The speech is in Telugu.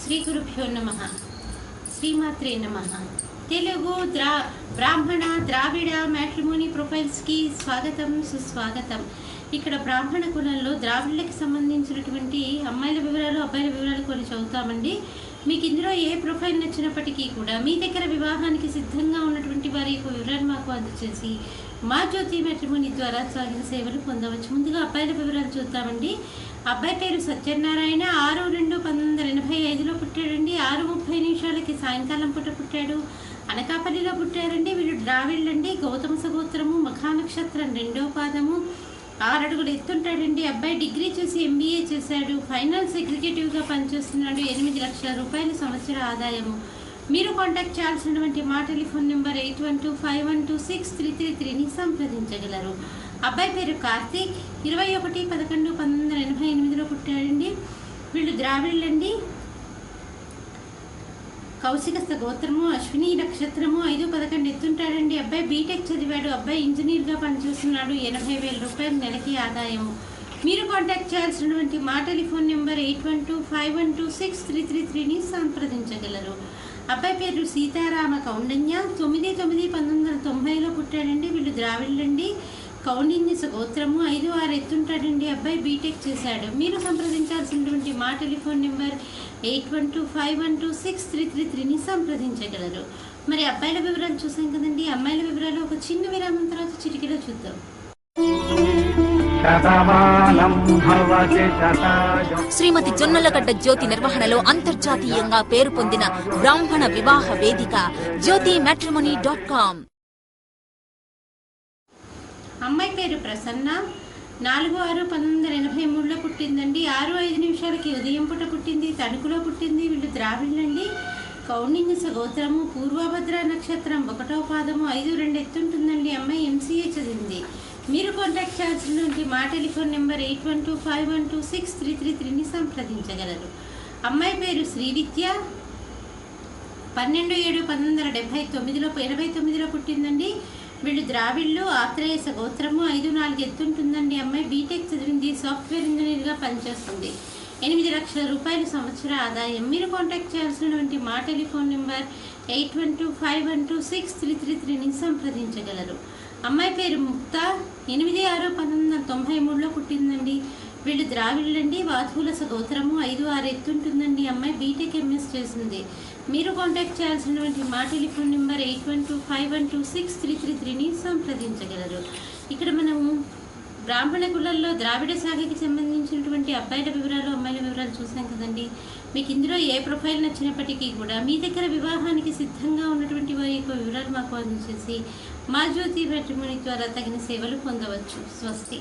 శ్రీ గురుభ్యో నమః. శ్రీమాత్రే నమః. తెలుగు బ్రాహ్మణ ద్రావిడ మ్యాట్రిమోనీ ప్రొఫైల్స్కి స్వాగతం, సుస్వాగతం. ఇక్కడ బ్రాహ్మణ కులంలో ద్రావిడలకు సంబంధించినటువంటి అమ్మాయిల వివరాలు, అబ్బాయిల వివరాలు కొన్ని చదువుతామండి. మీకు ఇందులో ఏ ప్రొఫైల్ నచ్చినప్పటికీ కూడా మీ దగ్గర వివాహానికి సిద్ధంగా ఉన్నటువంటి వారి యొక్క వివరాలు మాకు అందజేసి మా జ్యోతి మ్యాట్రిమోనీ ద్వారా సాగిన సేవలు పొందవచ్చు. ముందుగా అబ్బాయిల వివరాలు చూద్దామండి. అబ్బాయి పేరు సత్యనారాయణ. 6/2/1985లో పుట్టాడండి. 6:30 సాయంకాలం పూట పుట్టాడు. అనకాపల్లిలో పుట్టారండి. వీళ్ళు ద్రావిళ్ళండి. గౌతమ సగోత్రము, మఖా నక్షత్రం 2వ పాదము. 6 అడుగులు ఎత్తుంటాడండి. అబ్బాయి డిగ్రీ చేసి MBA చేశాడు. ఫైనాన్స్ ఎగ్జిక్యూటివ్గా పనిచేస్తున్నాడు. 8 లక్షల రూపాయల సంవత్సర ఆదాయము. మీరు కాంటాక్ట్ చేయాల్సినటువంటి మా టెలిఫోన్ నెంబర్ 8125126333ని సంప్రదించగలరు. అబ్బాయి పేరు కార్తీక్. 21/11/1988లో పుట్టాడండి. వీళ్ళు ద్రావిళ్ళండి. కౌశికస్థ గోత్రము, అశ్విని నక్షత్రము, 5-11 ఎత్తుంటాడండి. అబ్బాయి బీటెక్ చదివాడు. అబ్బాయి ఇంజనీర్గా పనిచేస్తున్నాడు. 80,000 రూపాయలు నెలకి ఆదాయము. మీరు కాంటాక్ట్ చేయాల్సినటువంటి మా టెలిఫోన్ నెంబర్ 8125126333ని సంప్రదించగలరు. అబ్బాయి పేరు సీతారామ కౌండన్య. 9/9/1990లో పుట్టాడండి. వీళ్ళు ద్రావిళ్ళండి. కౌండిన్య గోత్రము, 5-6 ఎత్తుంటాడండి. అబ్బాయి బీటెక్ చేశాడు. మీరు సంప్రదించాల్సినటువంటి మా టెలిఫోన్ నెంబర్ 8125126333ని సంప్రదించగలరు. మరి అబ్బాయిల వివరాలు చూసాం కదండి. అమ్మాయిల వివరాలు ఒక చిన్న విరామం తర్వాత చిటికలో చూద్దాం. శ్రీమతి జొన్నలగడ్డ జ్యోతి నిర్వహణలో అంతర్జాతీయంగా పేరు పొందిన బ్రాహ్మణ వివాహ వేదిక jyotimatrimony.com. అమ్మాయి పేరు ప్రసన్న. 4/6/1983లో పుట్టిందండి. 6:05 ఉదయం పూట పుట్టింది. తణుకులో పుట్టింది. వీళ్ళు ద్రావిళ్ళండి. కౌండిన్య గోత్రము, పూర్వభద్ర నక్షత్రం 1వ పాదము, 5-2 ఎత్తుంటుందండి. అమ్మాయి MCA చదివింది. మీరు కాంటాక్ట్ చేయాల్సినటువంటి మా టెలిఫోన్ నెంబర్ 8125126333ని సంప్రదించగలరు. అమ్మాయి పేరు శ్రీవిద్య. 12/7/1989లో పుట్టిందండి. వీళ్ళు ద్రావిళ్ళు. ఆత్రేయ గోత్రము, 5-4 ఎత్తుంటుందండి. అమ్మాయి బీటెక్ చదివింది. సాఫ్ట్వేర్ ఇంజనీర్గా పనిచేస్తుంది. 8 లక్షల రూపాయలు సంవత్సర ఆదాయం. మీరు కాంటాక్ట్ చేయాల్సినటువంటి మా టెలిఫోన్ నెంబర్ 8125126333ని సంప్రదించగలరు. అమ్మాయి పేరు ముక్త. 8/6/1993లో పుట్టిందండి. వీళ్ళు ద్రావిళ్ళండి. వాధువుల గోత్రము, 5-6 ఎత్తుంటుందండి. అమ్మాయి బీటెక్ MS చేసింది. మీరు కాంటాక్ట్ చేయాల్సినటువంటి మా టెలిఫోన్ నెంబర్ 8125126333ని సంప్రదించగలరు. ఇక్కడ మనము బ్రాహ్మణ కులాల్లో ద్రావిడ శాఖకి సంబంధించినటువంటి అబ్బాయిల వివరాలు, అమ్మాయిల వివరాలు చూసాం కదండి. మీకు ఇందులో ఏ ప్రొఫైల్ నచ్చినప్పటికీ కూడా మీ దగ్గర వివాహానికి సిద్ధంగా ఉన్నటువంటి వారి యొక్క వివరాలు మాకు అందజేసి మా జ్యోతి మ్యాట్రిమోనీ ద్వారా తగిన సేవలు పొందవచ్చు. స్వస్తి.